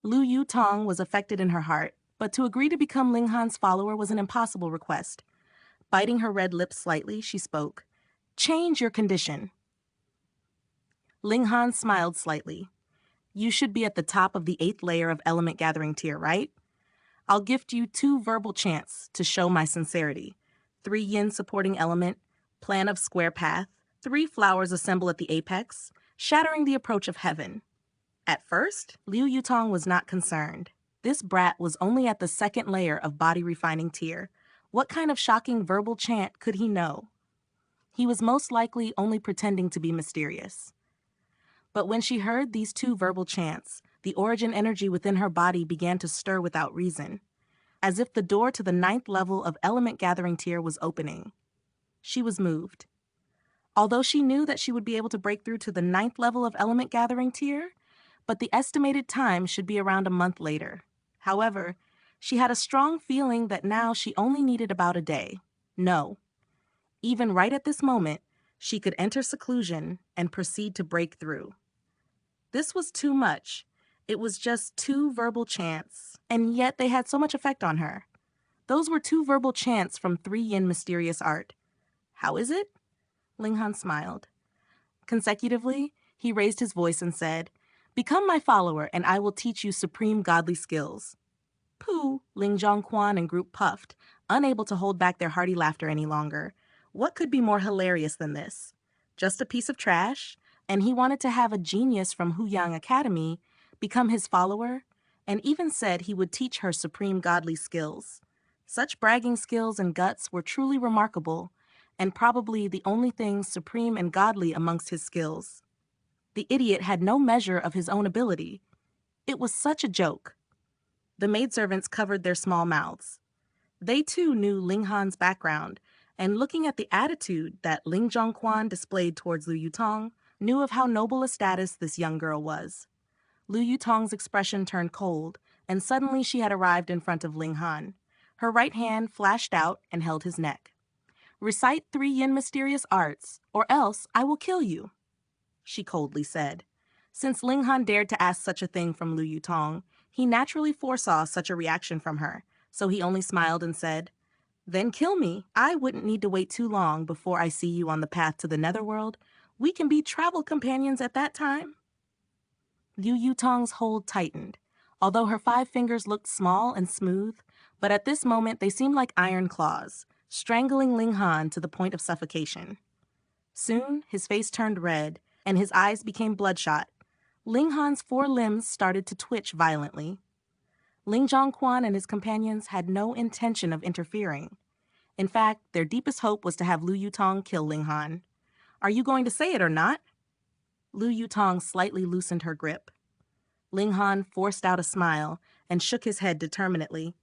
Lu Yutong was affected in her heart, but to agree to become Ling Han's follower was an impossible request. Biting her red lips slightly, she spoke. "Change your condition." Ling Han smiled slightly. "You should be at the top of the 8th layer of element gathering tier, right? I'll gift you 2 verbal chants to show my sincerity. 3 yin supporting element, plan of square path, 3 flowers assemble at the apex, shattering the approach of heaven." At first, Liu Yutong was not concerned. This brat was only at the 2nd layer of body refining tier. What kind of shocking verbal chant could he know? He was most likely only pretending to be mysterious. But when she heard these 2 verbal chants, the origin energy within her body began to stir without reason, as if the door to the 9th level of element gathering tier was opening. She was moved. Although she knew that she would be able to break through to the 9th level of element gathering tier, but the estimated time should be around a month later. However, she had a strong feeling that now she only needed about a day. No. Even right at this moment, she could enter seclusion and proceed to break through. This was too much. It was just 2 verbal chants, and yet they had so much effect on her. Those were 2 verbal chants from 3 yin mysterious art. How is it? Ling Han smiled. Consecutively, he raised his voice and said, "Become my follower, and I will teach you supreme godly skills." Pooh, Xuanhuan and group puffed, unable to hold back their hearty laughter any longer. What could be more hilarious than this? Just a piece of trash, and he wanted to have a genius from Huyang Academy become his follower, and even said he would teach her supreme godly skills. Such bragging skills and guts were truly remarkable, and probably the only things supreme and godly amongst his skills. The idiot had no measure of his own ability. It was such a joke. The maidservants covered their small mouths. They too knew Ling Han's background, and looking at the attitude that Ling Zhongquan displayed towards Lu Yutong, knew of how noble a status this young girl was. Lu Yutong's expression turned cold, and suddenly she had arrived in front of Ling Han. Her right hand flashed out and held his neck. "Recite 3 yin mysterious arts, or else I will kill you," she coldly said. Since Ling Han dared to ask such a thing from Lu Yutong, he naturally foresaw such a reaction from her, so he only smiled and said, "Then kill me. I wouldn't need to wait too long before I see you on the path to the netherworld. We can be travel companions at that time." Liu Yutong's hold tightened, although her 5 fingers looked small and smooth, but at this moment they seemed like iron claws, strangling Ling Han to the point of suffocation. Soon, his face turned red, and his eyes became bloodshot. Ling Han's 4 limbs started to twitch violently. Ling Zhongquan and his companions had no intention of interfering. In fact, their deepest hope was to have Lu Yutong kill Ling Han. "Are you going to say it or not?" Lu Yutong slightly loosened her grip. Ling Han forced out a smile and shook his head determinedly.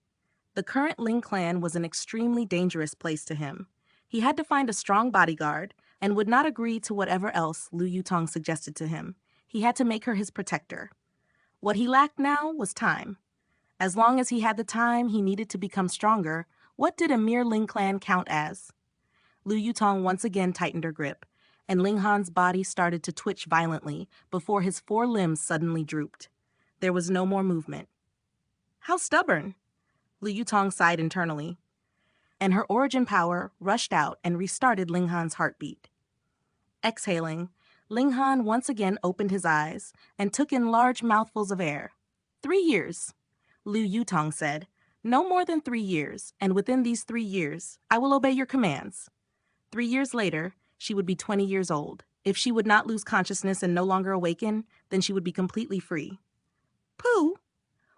The current Ling clan was an extremely dangerous place to him. He had to find a strong bodyguard and would not agree to whatever else Lu Yutong suggested to him. He had to make her his protector. What he lacked now was time. As long as he had the time he needed to become stronger, what did a mere Ling clan count as? Lu Yutong once again tightened her grip, and Ling Han's body started to twitch violently before his 4 limbs suddenly drooped. There was no more movement. "How stubborn!" Lu Yutong sighed internally, and her origin power rushed out and restarted Ling Han's heartbeat. Exhaling, Ling Han once again opened his eyes and took in large mouthfuls of air. 3 years, Lu Yutong said. "No more than 3 years, and within these 3 years, I will obey your commands." 3 years later, she would be 20 years old. If she would not lose consciousness and no longer awaken, then she would be completely free. "Pooh!"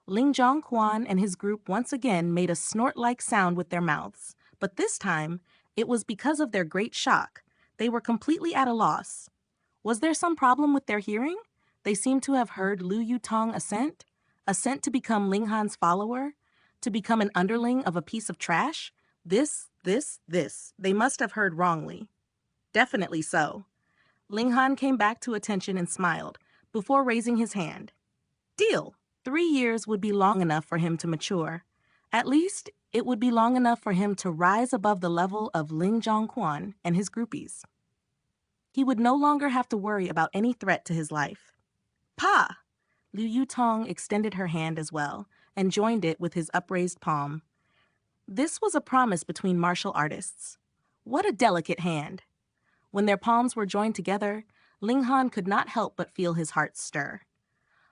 Ling Zhongquan and his group once again made a snort-like sound with their mouths, but this time, it was because of their great shock. They were completely at a loss. Was there some problem with their hearing? They seemed to have heard Lu Yutong assent to become Ling Han's follower, to become an underling of a piece of trash. This. They must have heard wrongly. Definitely so. Ling Han came back to attention and smiled, before raising his hand. "Deal." 3 years would be long enough for him to mature. At least, it would be long enough for him to rise above the level of Ling Zhongquan and his groupies. He would no longer have to worry about any threat to his life. "Pa!" Liu Yutong extended her hand as well and joined it with his upraised palm. This was a promise between martial artists. What a delicate hand! When their palms were joined together, Linghan could not help but feel his heart stir.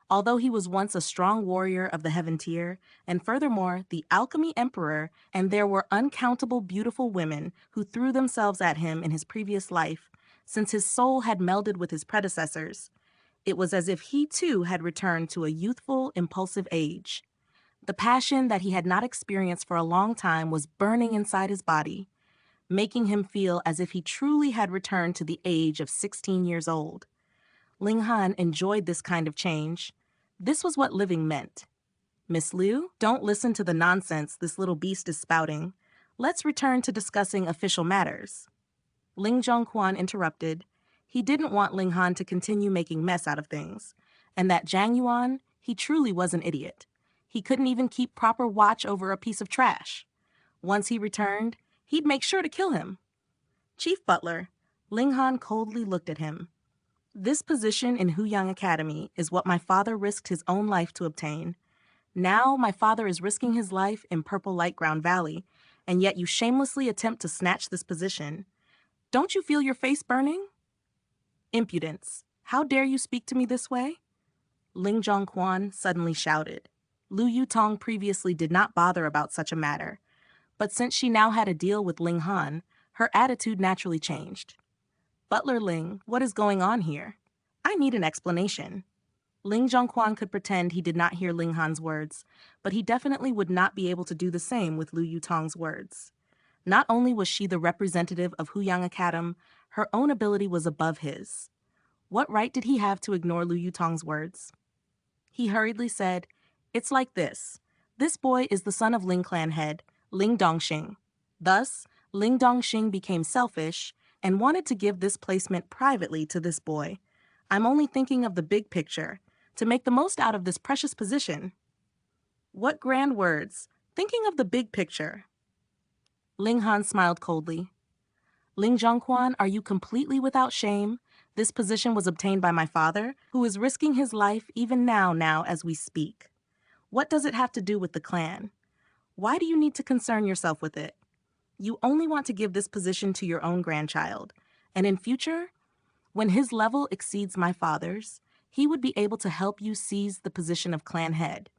Although he was once a strong warrior of the Heaven Tier, and furthermore the Alchemy Emperor, and there were uncountable beautiful women who threw themselves at him in his previous life, since his soul had melded with his predecessors, it was as if he too had returned to a youthful, impulsive age. The passion that he had not experienced for a long time was burning inside his body, making him feel as if he truly had returned to the age of 16 years old. Linghan enjoyed this kind of change. This was what living meant. Miss Liu, don't listen to the nonsense this little beast is spouting. Let's return to discussing official matters. Xuanhuan interrupted. He didn't want Linghan to continue making mess out of things, and that Xuanhuan, he truly was an idiot. He couldn't even keep proper watch over a piece of trash. Once he returned, he'd make sure to kill him. Chief Butler, Linghan coldly looked at him. This position in Huyang Academy is what my father risked his own life to obtain. Now my father is risking his life in Purple Light Ground Valley, and yet you shamelessly attempt to snatch this position. Don't you feel your face burning? Impudence! How dare you speak to me this way? Ling Zhongquan suddenly shouted. Liu Yutong previously did not bother about such a matter, but since she now had a deal with Ling Han, her attitude naturally changed. Butler Ling, what is going on here? I need an explanation. Ling Zhongquan could pretend he did not hear Ling Han's words, but he definitely would not be able to do the same with Liu Yutong's words. Not only was she the representative of Huyang Academy, her own ability was above his. What right did he have to ignore Liu Yutong's words? He hurriedly said, "It's like this. This boy is the son of Ling clan head, Ling Dongxing. Thus, Ling Dongxing became selfish and wanted to give this placement privately to this boy. I'm only thinking of the big picture, to make the most out of this precious position." What grand words! Thinking of the big picture. Ling Han smiled coldly. Ling Zhongquan, are you completely without shame? This position was obtained by my father, who is risking his life even now as we speak. What does it have to do with the clan? Why do you need to concern yourself with it? You only want to give this position to your own grandchild, and in future, when his level exceeds my father's, he would be able to help you seize the position of clan head.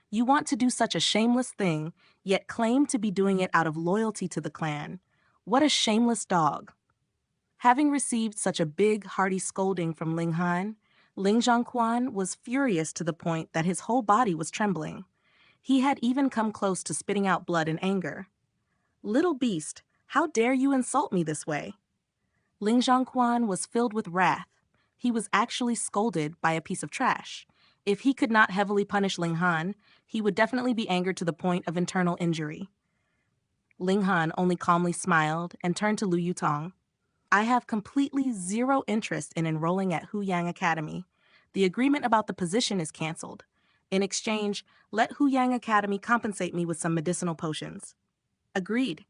You want to do such a shameless thing, yet claim to be doing it out of loyalty to the clan. What a shameless dog. Having received such a big, hearty scolding from Ling Han, Ling Zhongquan was furious to the point that his whole body was trembling. He had even come close to spitting out blood in anger. Little beast, how dare you insult me this way? Ling Zhongquan was filled with wrath. He was actually scolded by a piece of trash. If he could not heavily punish Ling Han, he would definitely be angered to the point of internal injury. Ling Han only calmly smiled and turned to Liu Yutong. I have completely zero interest in enrolling at Huyang Academy. The agreement about the position is canceled. In exchange, let Huyang Academy compensate me with some medicinal potions. Agreed.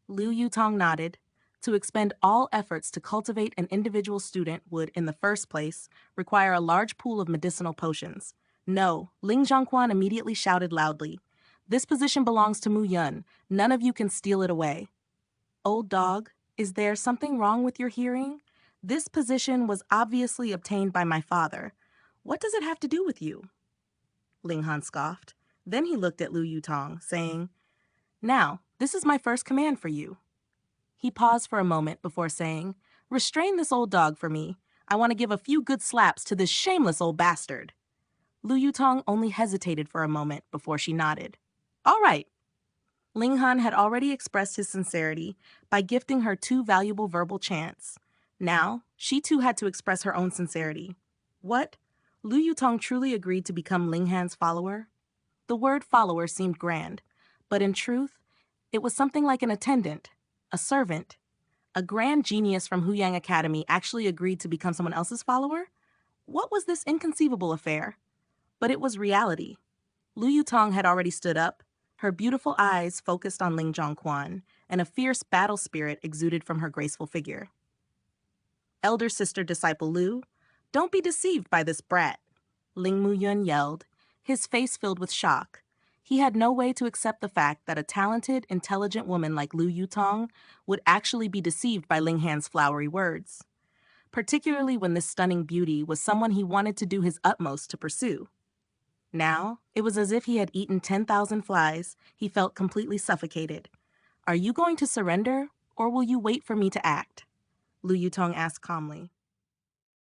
Liu Yutong nodded. To expend all efforts to cultivate an individual student would, in the first place, require a large pool of medicinal potions. No, Ling Zhongquan immediately shouted loudly. This position belongs to Mu Yun. None of you can steal it away. Old dog, is there something wrong with your hearing? This position was obviously obtained by my father. What does it have to do with you? Ling Han scoffed. Then he looked at Liu Yutong, saying, Now, this is my first command for you. He paused for a moment before saying, Restrain this old dog for me. I want to give a few good slaps to this shameless old bastard. Liu Yutong only hesitated for a moment before she nodded. All right. Ling Han had already expressed his sincerity by gifting her 2 valuable verbal chants. Now, she too had to express her own sincerity. What? Liu Yutong truly agreed to become Ling Han's follower? The word follower seemed grand, but in truth, it was something like an attendant, a servant. A grand genius from Huyang Academy actually agreed to become someone else's follower? What was this inconceivable affair? But it was reality. Liu Yutong had already stood up, her beautiful eyes focused on Ling Zhongquan, and a fierce battle spirit exuded from her graceful figure. Elder sister disciple Liu, don't be deceived by this brat. Ling Muyun yelled, his face filled with shock. He had no way to accept the fact that a talented, intelligent woman like Lu Yutong would actually be deceived by Ling Han's flowery words, particularly when this stunning beauty was someone he wanted to do his utmost to pursue. Now, it was as if he had eaten 10,000 flies. He felt completely suffocated. Are you going to surrender, or will you wait for me to act? Lu Yutong asked calmly.